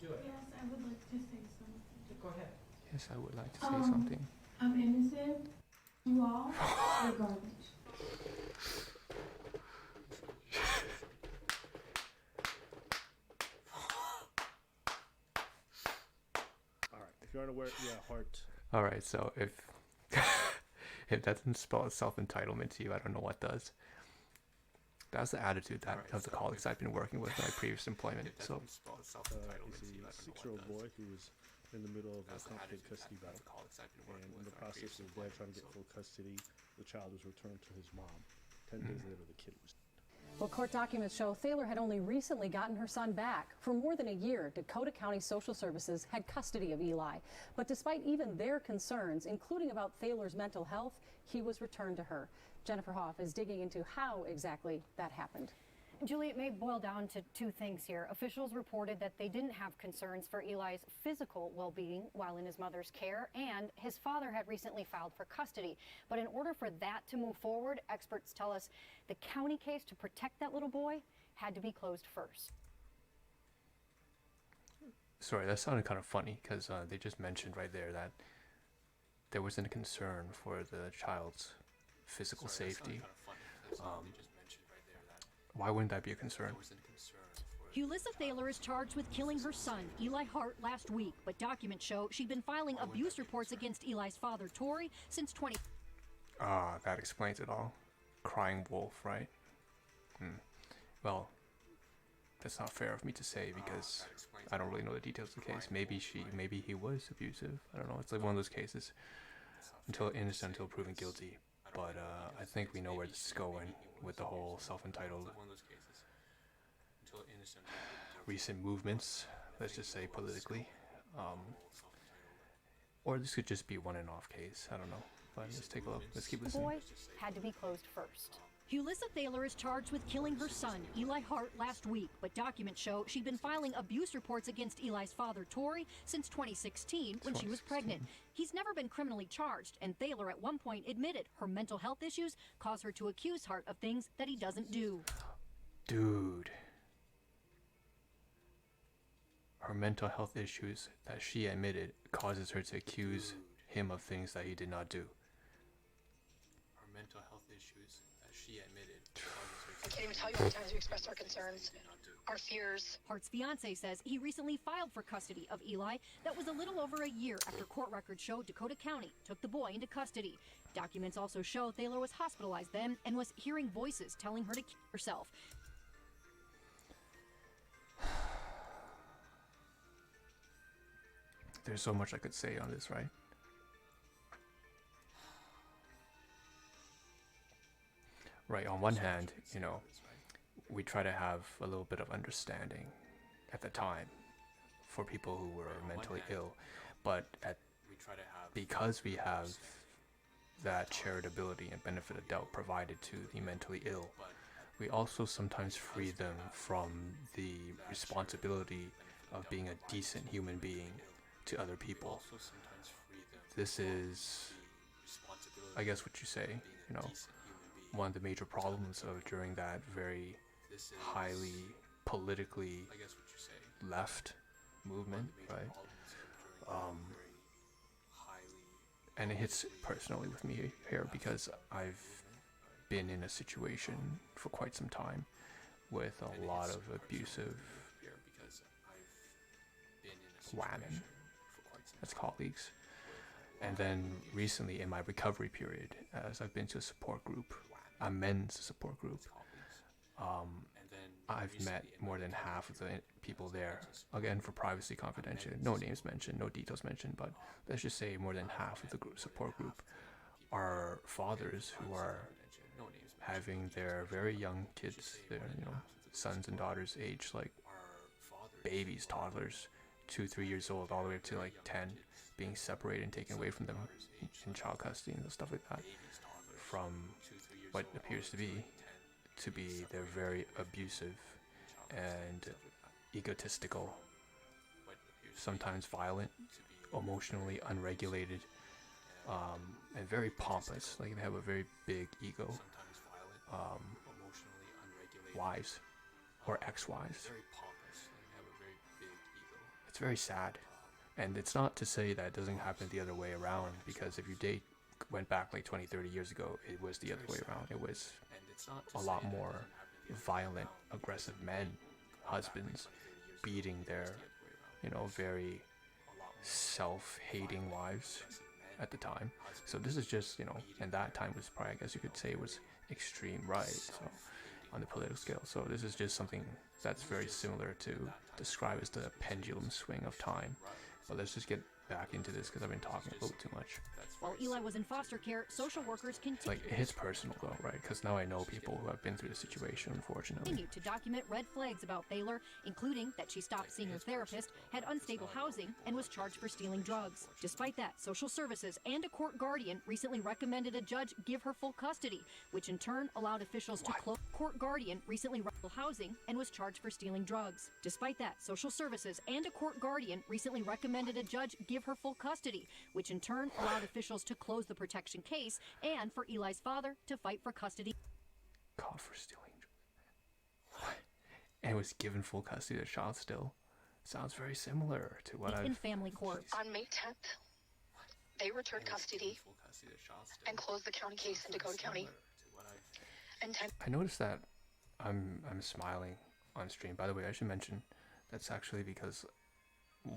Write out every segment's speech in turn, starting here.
Do it. Yes, I would like to say something. Go ahead. Yes, I would like to say something. I'm innocent. You all are garbage. Alright, if you're unaware, yeah, heart. Alright, so if if that doesn't spell self-entitlement to you, I don't know what does. That's the attitude of the colleagues I've been working with in my previous employment. So He's a 6-year-old boy who was in the middle of a complicated custody battle. And in the process of dad trying to get full custody, the child was returned to his mom. 10 days later, the kid was. Well, court documents show Thaler had only recently gotten her son back. For more than a year, Dakota County Social Services had custody of Eli. But despite even their concerns, including about Thaler's mental health, he was returned to her. Jennifer Hoff is digging into how exactly that happened. Julie, it may boil down to two things here. Officials reported that they didn't have concerns for Eli's physical well-being while in his mother's care, and his father had recently filed for custody. But in order for that to move forward, experts tell us the county case to protect that little boy had to be closed first. sorry, that sounded kind of funny because they just mentioned right there that there wasn't a concern for the child's physical safety. Why wouldn't that be a concern? Ulissa Thaler is charged with killing her son, Eli Hart, last week, but documents show she'd been filing abuse reports against Eli's father, Tory, since 20... That explains it all. Crying wolf, right? Well, that's not fair of me to say because I don't really know the details of the case. Maybe he was abusive. I don't know. It's like one of those cases. Until innocent, until proven guilty. But I think we know where this is going with the whole self-entitled recent movements, let's just say politically. Or this could just be one and off case. I don't know. But let's take a look. Let's keep listening. The boy had to be closed first. Ulissa Thaler is charged with killing her son, Eli Hart, last week, but documents show she'd been filing abuse reports against Eli's father, Tory, since 2016 when she was pregnant. He's never been criminally charged, and Thaler at one point admitted her mental health issues cause her to accuse Hart of things that he doesn't do. Dude. Her mental health issues that she admitted causes her to accuse him of things that he did not do. Her mental health issues that she admitted causes her to... I can't even tell you how many times we expressed our concerns, our fears. Hart's fiance says he recently filed for custody of Eli. That was a little over a year after court records show Dakota County took the boy into custody. Documents also show Thaler was hospitalized then and was hearing voices telling her to kill herself. There's so much I could say on this, right? Right, on one hand, you know, we try to have a little bit of understanding at the time for people who were mentally ill, but because we have that charitability and benefit of doubt provided to the mentally ill, we also sometimes free them from the responsibility of being a decent human being to other people. This is, I guess what you say, you know, one of the major problems of during that very highly politically left movement, right? And it hits personally with me here because I've been in a situation for quite some time with a lot of abusive women as colleagues. And then recently in my recovery period, as I've been to a support group, a men's support group, I've met more than half of the people there, again for privacy confidential, no names mentioned, no details mentioned, but let's just say more than half of the support group are fathers who are having their very young kids, their, you know, sons and daughters age like babies, toddlers, 2-3 years old, all the way up to like 10, being separated and taken away from them in child custody and stuff like that, from what appears to be they're very abusive and egotistical, sometimes violent, emotionally unregulated, and very pompous. Like they have a very big ego. Wives or ex-wives. it's very sad. And it's not to say that it doesn't happen the other way around, because if you went back like 20, 30 years ago, it was the other way around. It was a lot more violent, aggressive men, husbands, beating their, very self-hating wives at the time. So this is just, and that time was probably, I guess you could say, was extreme right, so on the political scale. So this is just something that's very similar to describe as the pendulum swing of time. But let's just get back into this because I've been talking a little too much. While Eli was in foster care, social workers Like, it hits personal though, right? Because now I know people who have been through the situation, unfortunately. continued to document red flags about Thaler, including that she stopped seeing her therapist, had unstable housing, and was charged for stealing drugs. Despite that, social services and a court guardian recently recommended a judge give her full custody, which in turn allowed officials to close. Court guardian recently housing and was charged for stealing drugs. Despite that, social services and a court guardian recently recommended a judge give her full custody, which in turn allowed officials to close the protection case and for Eli's father to fight for custody. Caught for stealing drugs. And was given full custody of the child still. Sounds very similar to what in family court. On May 10th, they returned custody and closed the county case in Dakota County. And I noticed that I'm smiling on stream. By the way, I should mention that's actually because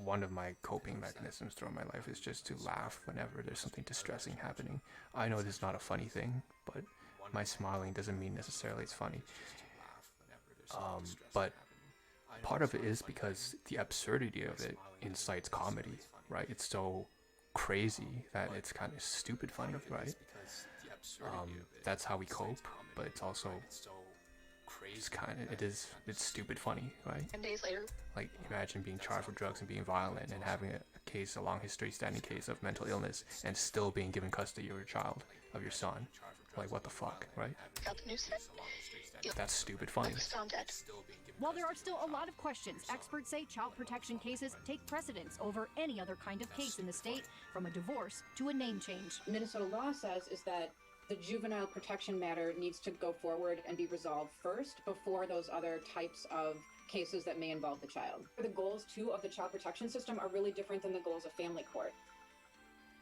one of my coping mechanisms throughout my life is just to laugh whenever there's something distressing happening. I know this is not a funny thing, but my smiling doesn't mean necessarily it's funny. But part of it is because the absurdity of it incites comedy, right? It's so crazy that it's kind of stupid funny, right? That's how we cope, but it's also it's stupid funny, right? 10 days later, Like, imagine being charged with drugs and being violent and having a long history, standing case of mental illness and still being given custody of your child, of your son. Like, what the fuck, right? got the news hit. That's stupid funny. Was found dead. While there are still a lot of questions, experts say child protection cases take precedence over any other kind of case in the state, from a divorce to a name change. Minnesota law says is that the juvenile protection matter needs to go forward and be resolved first before those other types of cases that may involve the child. The goals, too, of the child protection system are really different than the goals of family court.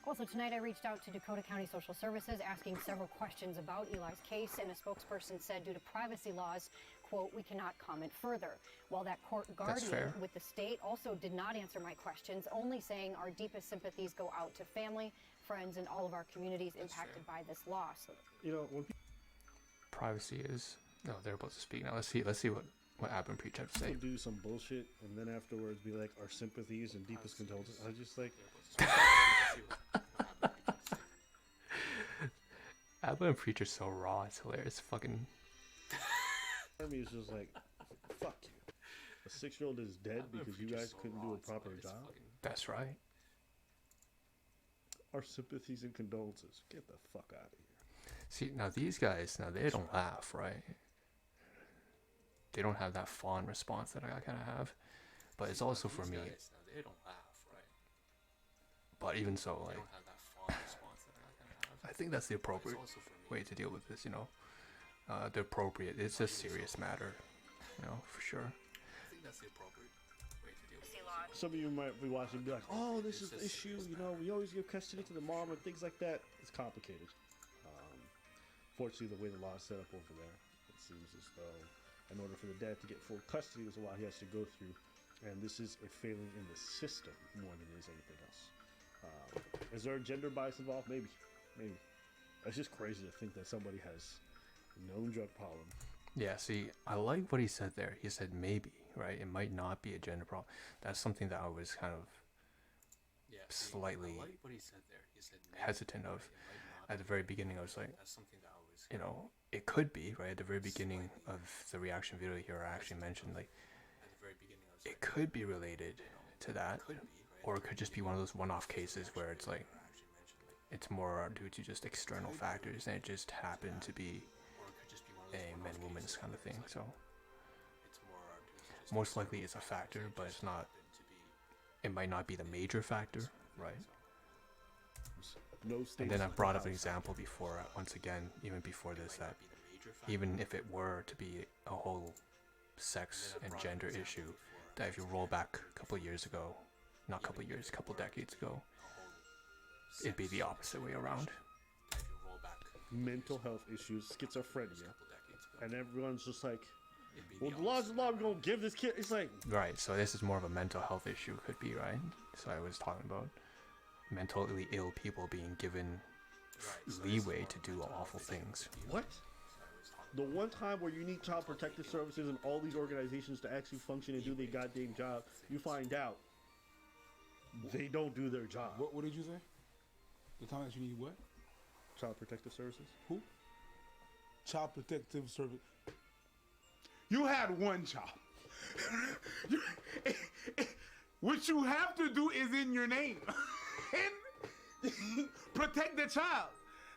Also tonight, I reached out to Dakota County Social Services asking several questions about Eli's case, and a spokesperson said due to privacy laws, quote, we cannot comment further. While that court guardian with the state also did not answer my questions, only saying our deepest sympathies go out to family, friends, and all of our communities impacted by this loss. When Privacy is... No, they're about to speak now. Let's see what Ahn Preach have to say. people do some bullshit and then afterwards be like, our sympathies and deepest condolences, I just like... Ahn Preach are so raw, it's hilarious. Fucking... Army is just like, fuck you. A 6-year-old is dead because you guys couldn't do a proper job. That's right. Our sympathies and condolences. Get the fuck out of here. See, now these guys, they don't laugh, right? They don't have that fond response that I kind of have. But it's also for me. But even so, like, I think that's the appropriate way to deal with this, the appropriate, it's a serious matter, for sure. Some of you might be watching and be like, oh, this is the issue, we always give custody to the mom and things like that. It's complicated. Fortunately, the way the law is set up over there, it seems as though in order for the dad to get full custody, there's a lot he has to go through. And this is a failing in the system more than it is anything else. Is there a gender bias involved? Maybe. It's just crazy to think that somebody has known drug problem. Yeah, see, I like what he said there. He said maybe, right? It might not be a gender problem. That's something that I was kind of slightly hesitant of. At the very beginning, I was like, it could be, right? At the very beginning of the reaction video here, I actually mentioned, like, it could be related to that, or it could just be one of those one-off cases where it's like, it's more due to just external factors, and it just happened to be a man-woman's kind of thing. So most likely it's a factor, but it's not. It might not be the major factor, right? And then I brought up an example before, once again, even before this, that even if it were to be a whole sex and gender issue, that if you roll back a couple of years ago, not a couple years, a couple decades ago, it'd be the opposite way around. Mental health issues, schizophrenia, and everyone's just like, well, the law's the law, we're gonna give this kid. It's like, right. So this is more of a mental health issue, could be, right? So I was talking about mentally ill people being given leeway to do awful things. what? The one time where you need child protective services and all these organizations to actually function and do their goddamn job, you find out they don't do their job. What did you say? The time that you need what? Child protective services? Who? Child protective service. You had one child. What you have to do is in your name. And protect the child.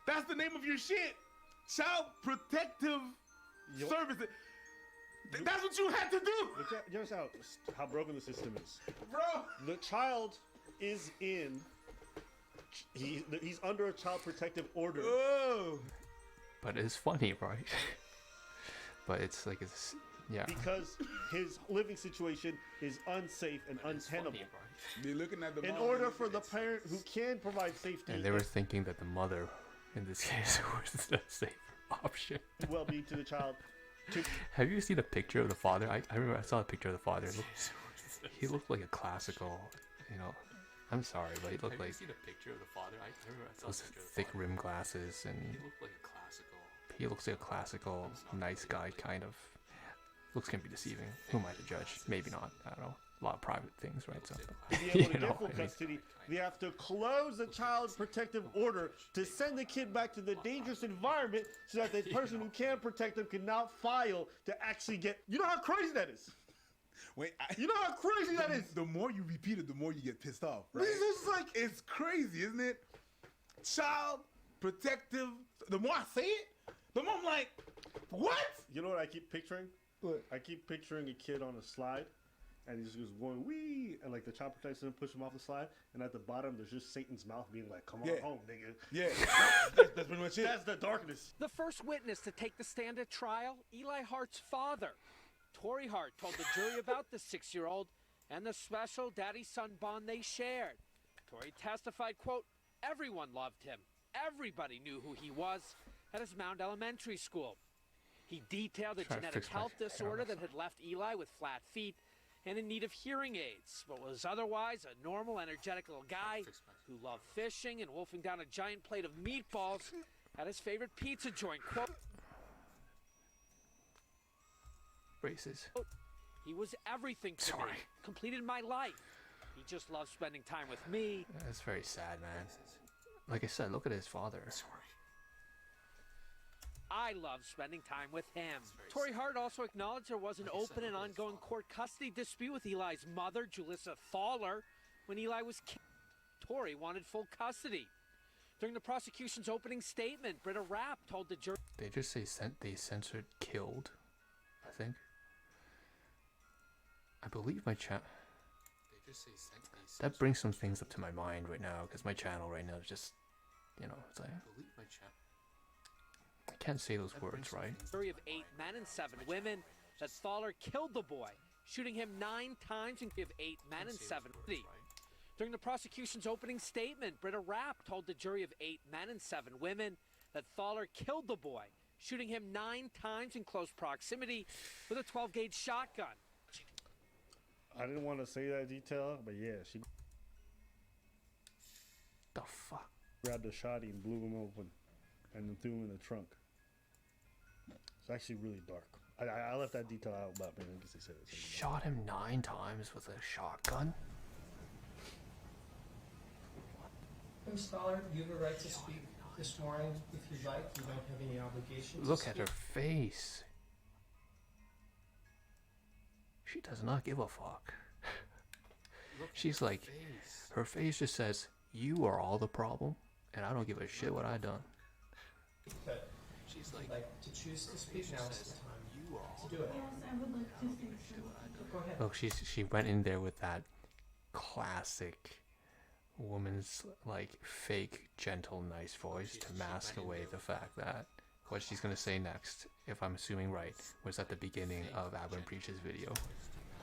That's the name of your shit. Child protective services. That's what you had to do. You understand how broken the system is? Bro. The child is in. He's under a child protective order. Oh. But it's funny, right? But it's like, it's, yeah. Because his living situation is unsafe and untenable. They're looking at the In mom order for the parent who can provide safety And they were thinking that the mother, in this case, was the safer option. well-being to the child. Have you seen a picture of the father? I remember I saw a picture of the father. He looked like a classical, you know. I'm sorry, but he looked like. Have you seen a picture of the father? I remember I saw those thick rim glasses, and he looked like a classical. He looks like a classical, nice guy, kind of. Looks can be deceiving. Who am I to judge? Maybe not. I don't know. A lot of private things, right? So, To be able to get full custody, they have to close the child protective order to send the kid back to the dangerous environment so that the person who can protect them can now file to actually get. You know how crazy that is? Wait, You know how crazy that is? The more you repeat it, the more you get pissed off, right? This is like. It's crazy, isn't it? Child protective. The more I say it, the more I'm like, what? You know what I keep picturing? What? I keep picturing a kid on a slide, and he just goes going wee, and like the child protector doesn't push him off the slide, and at the bottom there's just Satan's mouth being like, "Come on home, nigga." Yeah, that's pretty much it. That's the darkness. The first witness to take the stand at trial, Eli Hart's father. Tory Hart told the jury about the 6-year-old and the special daddy-son bond they shared. Tory testified, quote, "Everyone loved him. Everybody knew who he was at his Mound Elementary School." He detailed a genetic health disorder that had left Eli with flat feet and in need of hearing aids, but was otherwise a normal, energetic little guy who loved fishing and wolfing down a giant plate of meatballs at his favorite pizza joint. Quote, Braces. "He was everything to me, completed my life. He just loved spending time with me." That's very sad, man. Like I said, look at his father. "I love spending time with him." Tory Hart also acknowledged there was an open and ongoing court custody dispute with Eli's mother, Julissa Thaler, when Eli was killed. Tory wanted full custody. During the prosecution's opening statement, Britta Rapp told the jury... They just say they censored killed, I think. I believe my chat. That brings some things up to my mind right now, because my channel right now is just, you know, it's like... I can't say those words, right? Jury of 8 men and 7 women that Thaler killed the boy, shooting him 9 times and give 8 men and 7 women. During the prosecution's opening statement, Britta Rapp told the jury of 8 men and 7 women that Thaler killed the boy, shooting him 9 times in close proximity with a 12-gauge shotgun. I didn't want to say that detail, but yeah, she The fuck? grabbed a shotty and blew him open, and then threw him in the trunk. It's actually really dark. I left that detail out, but I guess they said it. Shot him 9 times with a shotgun? Ms. Thaler, you have a right to speak this morning if you'd like. You don't have any obligation. Look at her face. She does not give a fuck. She's like, her face just says, "You are all the problem, and I don't give a shit what I done." But she's like to choose to speak, now is the time to do it. Yes, I would like to say so. Go ahead. Look, she went in there with that classic woman's like fake, gentle, nice voice to mask away the fact that what she's gonna say next, if I'm assuming right, was at the beginning of Abin Preach's video.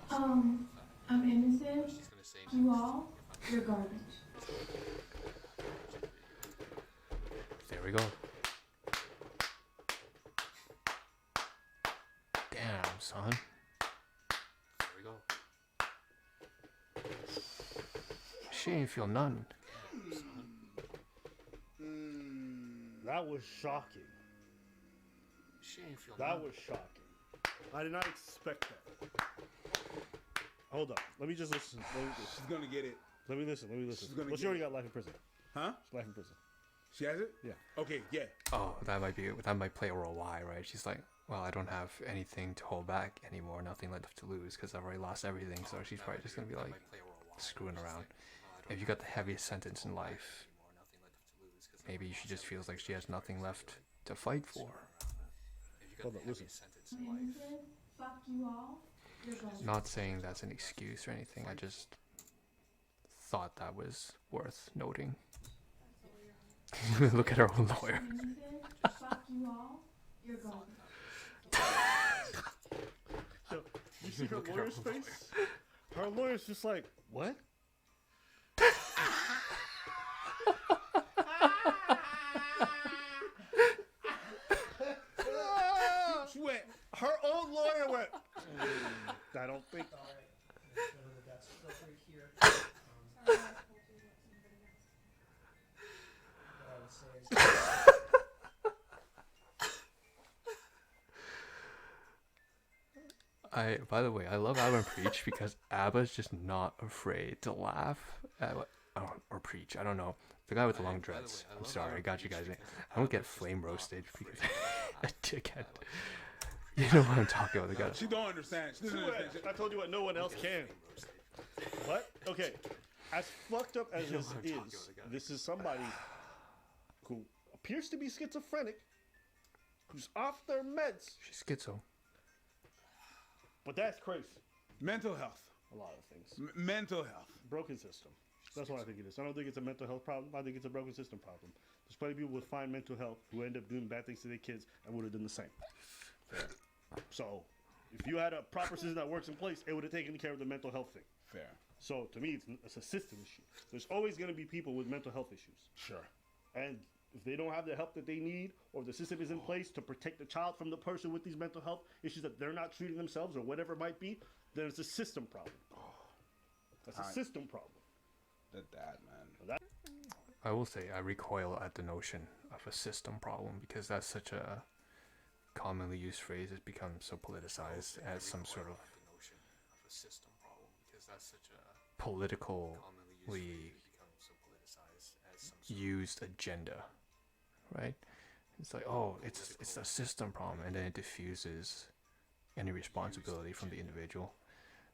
I'm innocent. You all You're garbage. There we go. Damn, son. There we go. She ain't feel nothing. That was shocking. That was shocking. I did not expect that. Hold up. Let me just listen. She's gonna get it. Let me listen. Well, she already got life in prison. Huh? She's life in prison. She has it? Yeah. Okay, yeah. Oh, that might play a role why, right? She's like, well, I don't have anything to hold back anymore, nothing left to lose because I've already lost everything. So she's probably just gonna be like screwing around. If you got the heaviest sentence in life, maybe she just feels like she has nothing left to fight for. Hold up, listen. Fuck you all. You're garbage. Not saying that's an excuse or anything. I just thought that was worth noting. Look at her own lawyer. Fuck you all. You're garbage. So, you see her lawyer's face? Her lawyer's just like, what? She went, her own lawyer went, I don't think. That's filtered here. What I would say is By the way, I love Abba and Preach because Abba's just not afraid to laugh at or preach. I don't know. The guy with the long dreads. I'm sorry, I got you guys. I don't get flame roasted because a dickhead. You know what I'm talking about. The guy. She don't understand. She doesn't understand. I told you what no one else can. What? Okay. As fucked up as this is, this is somebody who appears to be schizophrenic, who's off their meds. She's schizo. But that's crazy. Mental health. A lot of things. Mental health. Broken system. That's what I think it is. I don't think it's a mental health problem. I think it's a broken system problem. There's plenty of people with fine mental health who end up doing bad things to their kids and would have done the same. Fair. So, if you had a proper system that works in place, it would have taken care of the mental health thing. Fair. So, to me, it's a system issue. There's always going to be people with mental health issues. Sure. And if they don't have the help that they need, or the system is in place to protect the child from the person with these mental health issues that they're not treating themselves or whatever it might be, then it's a system problem. That's a system problem. That man. I will say I recoil at the notion of a system problem because that's such a commonly used phrase. It's become so politicized as some sort of politically used agenda, right? It's like, oh, it's a system problem, and then it diffuses any responsibility from the individual.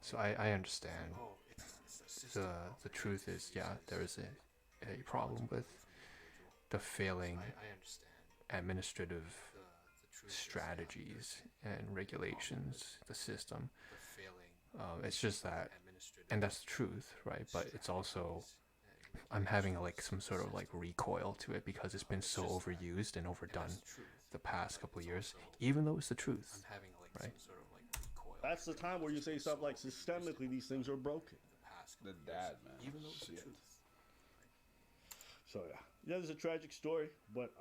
So I understand. The truth is, yeah, there is a problem with the failing administrative strategies and regulations, the system. It's just that, and that's the truth, right? But it's also, I'm having like some sort of like recoil to it because it's been so overused and overdone the past couple of years, even though it's the truth, right? That's the time where you say stuff like, systemically, these things are broken. The dad, man. Even though it's the truth. So yeah, it's a tragic story, but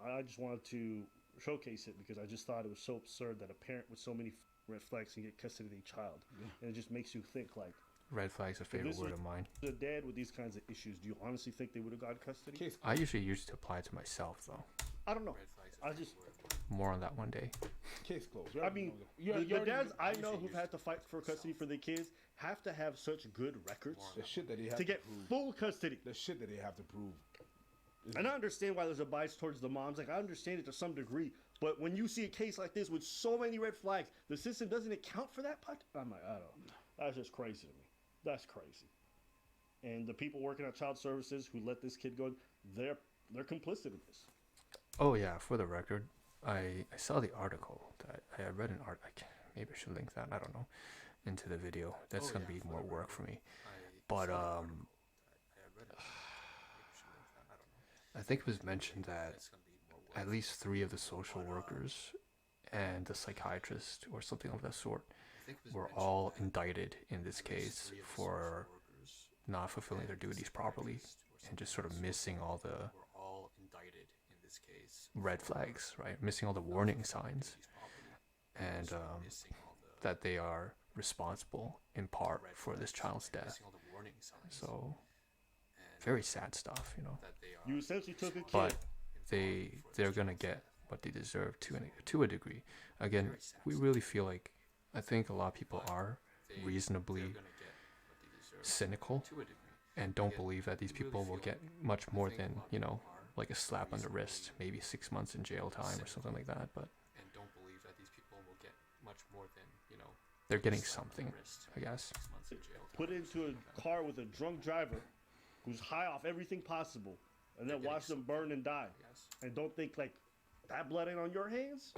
I just wanted to showcase it because I just thought it was so absurd that a parent with so many red flags can get custody of their child, and it just makes you think like. Red flag's a favorite word of mine. The dad with these kinds of issues, do you honestly think they would have gotten custody? I usually use it to apply it to myself, though. I don't know. I just more on that one day. Case closed. I mean, the dads I know who've had to fight for custody for their kids have to have such good records the shit that they have to get prove. full custody. The shit that they have to prove. And I understand why there's a bias towards the moms. Like, I understand it to some degree. But when you see a case like this with so many red flags, the system doesn't account for that part. I'm like, I don't know. That's just crazy to me. That's crazy. And the people working at child services who let this kid go, they're complicit in this. Oh yeah, for the record, I saw the article that I had read an article. Maybe I should link that. I don't know, into the video. That's gonna be more work for me. But I think it was mentioned that at least 3 of the social workers and the psychiatrist or something of that sort were all indicted in this case for not fulfilling their duties properly and just sort of missing all the red flags, right? Missing all the warning signs, and that they are responsible in part for this child's death. So very sad stuff, you know. You essentially took a kid. But they're gonna get what they deserve to a degree. Again, we really feel like, I think a lot of people are reasonably cynical and don't believe that these people will get much more than, you know, like a slap on the wrist, maybe 6 months in jail time or something like that. But they're getting something, I guess. Put into a car with a drunk driver who's high off everything possible, and then watch them burn and die, and don't think like that blood ain't on your hands.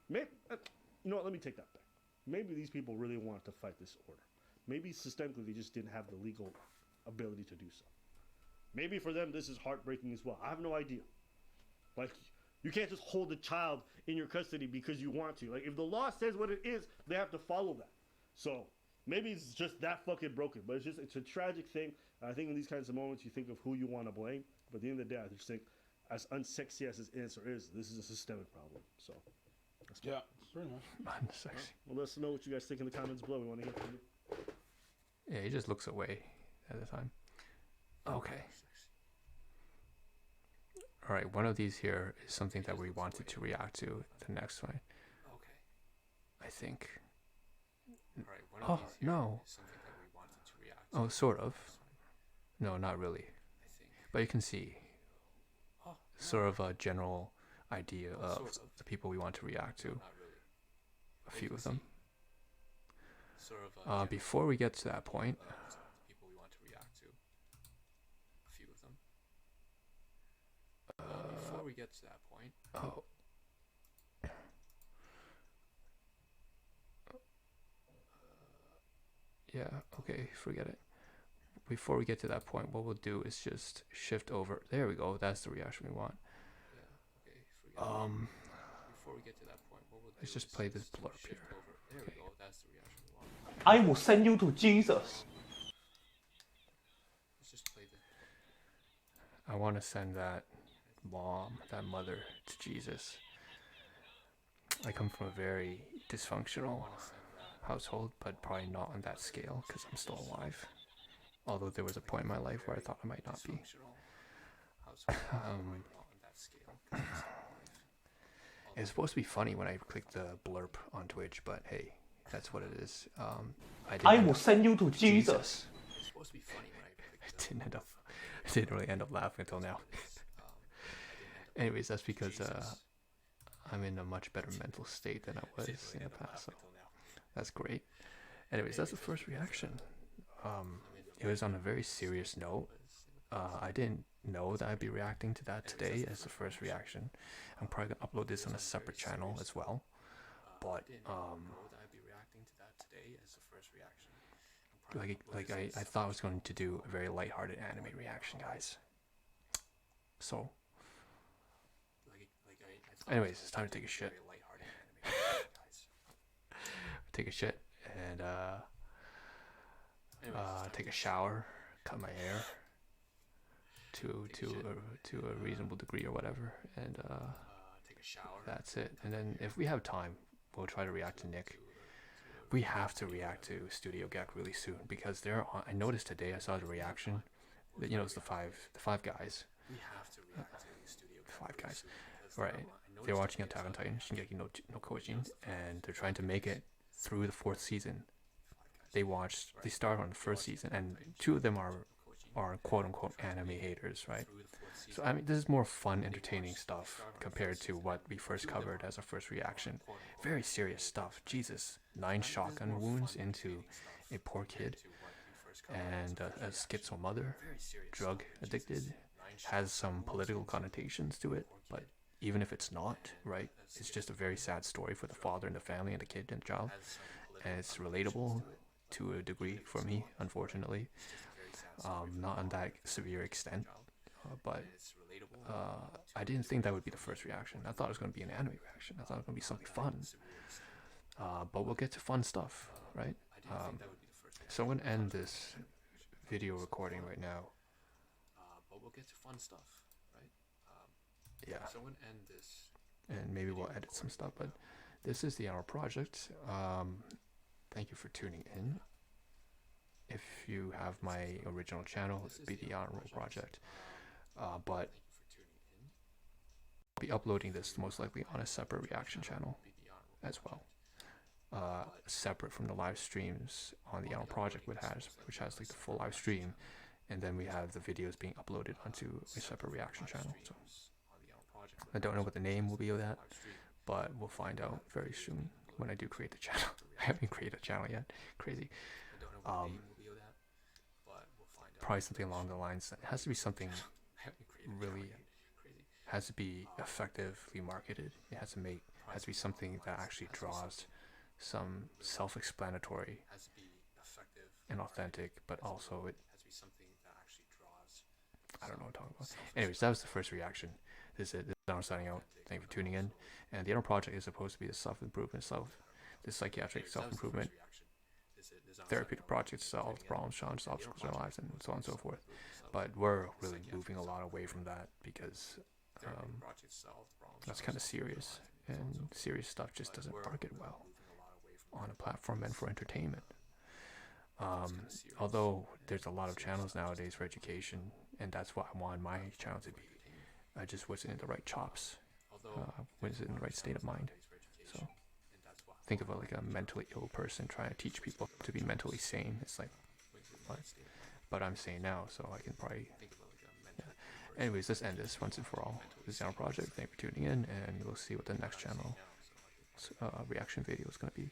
Maybe, you know what? Let me take that back. Maybe these people really wanted to fight this order. Maybe systemically they just didn't have the legal ability to do so. Maybe for them this is heartbreaking as well. I have no idea. Like, you can't just hold a child in your custody because you want to. Like, if the law says what it is, they have to follow that. So maybe it's just that fucking broken. But it's a tragic thing. I think in these kinds of moments you think of who you want to blame. But at the end of the day, I just think, as unsexy as his answer is, this is a systemic problem. So that's yeah, pretty much. Unsexy. Well, let us know what you guys think in the comments below. We want to hear from you. Yeah, he just looks away at the time. Okay. All right, one of these here is something that we wanted to react to. The next one. Okay. I think. Oh, no. Oh, sort of. No, not really. But you can see sort of a general idea of the people we want to react to. A few of them. Before we get to that point, oh, yeah, okay, forget it. Before we get to that point, what we'll do is just shift over. There we go. That's the reaction we want. Let's just play this blurb here. Okay. I will send you to Jesus. I want to send that mom, that mother, to Jesus. I come from a very dysfunctional household, but probably not on that scale because I'm still alive. Although there was a point in my life where I thought I might not be. It's supposed to be funny when I click the blurb on Twitch, but hey, that's what it is. I will send you to Jesus. It's supposed to be funny when I didn't really end up laughing until now. Anyways, that's because I'm in a much better mental state than I was in the past, so that's great. Anyways, that's the first reaction. It was on a very serious note. I didn't know that I'd be reacting to that today as the first reaction. I'm probably gonna upload this on a separate channel as well. But I thought I was going to do a very lighthearted anime reaction, guys. So, anyways, it's time to take a shit. Take a shit and take a shower, cut my hair to a reasonable degree or whatever, and that's it. And then if we have time, we'll try to react to Nick. We have to react to Studio Gek really soon because I noticed today, I saw the reaction that, you know, it's the five guys. Five guys, right? They're watching Attack on Titan, Shingeki no Kyojin, and they're trying to make it through the 4th season. They start on the 1st season, and 2 of them are quote unquote anime haters, right? So I mean, this is more fun, entertaining stuff compared to what we first covered as our first reaction. Very serious stuff. Jesus, 9 shotgun wounds into a poor kid, and a schizo mother, drug addicted, has some political connotations to it, but even if it's not, right, it's just a very sad story for the father and the family and the kid and the child, and it's relatable to a degree for me, unfortunately. Not on that severe extent, but I didn't think that would be the first reaction. I thought it was going to be an anime reaction. I thought it was going to be something fun. But we'll get to fun stuff, right? So I'm going to end this video recording right now. But we'll get to fun stuff, right? Yeah. So I'm gonna end this. And maybe we'll edit some stuff, but this is the Ahn Rho Project. Thank you for tuning in. If you have my original channel, it'd be the Ahn Rho Project. But I'll be uploading this most likely on a separate reaction channel as well. Separate from the live streams on the Ahn Rho Project, which has like the full live stream, and then we have the videos being uploaded onto a separate reaction channel. So I don't know what the name will be of that, but we'll find out very soon when I do create the channel. I haven't created a channel yet. Crazy. Probably something along the lines. It has to be something really. Has to be effectively marketed. It has to be something that actually draws some self-explanatory and authentic, but also it. I don't know what I'm talking about. Anyways, that was the first reaction. This is it. This is Ahn Rho signing out. Thank you for tuning in. And the Ahn Rho Project is supposed to be the self-improvement, the psychiatric self-improvement, therapeutic project to solve problems, challenges, obstacles in our lives, and so on and so forth. But we're really moving a lot away from that because that's kind of serious, and serious stuff just doesn't market well on a platform meant for entertainment. Although there's a lot of channels nowadays for education, and that's what I want my channel to be. I just wasn't in the right chops, wasn't in the right state of mind. So think of it like a mentally ill person trying to teach people to be mentally sane. It's like, what? But I'm sane now, so I can probably. Yeah. Anyways, let's end this once and for all. This is Ahn Rho Project. Thank you for tuning in, and we'll see what the next channel reaction video is going to be.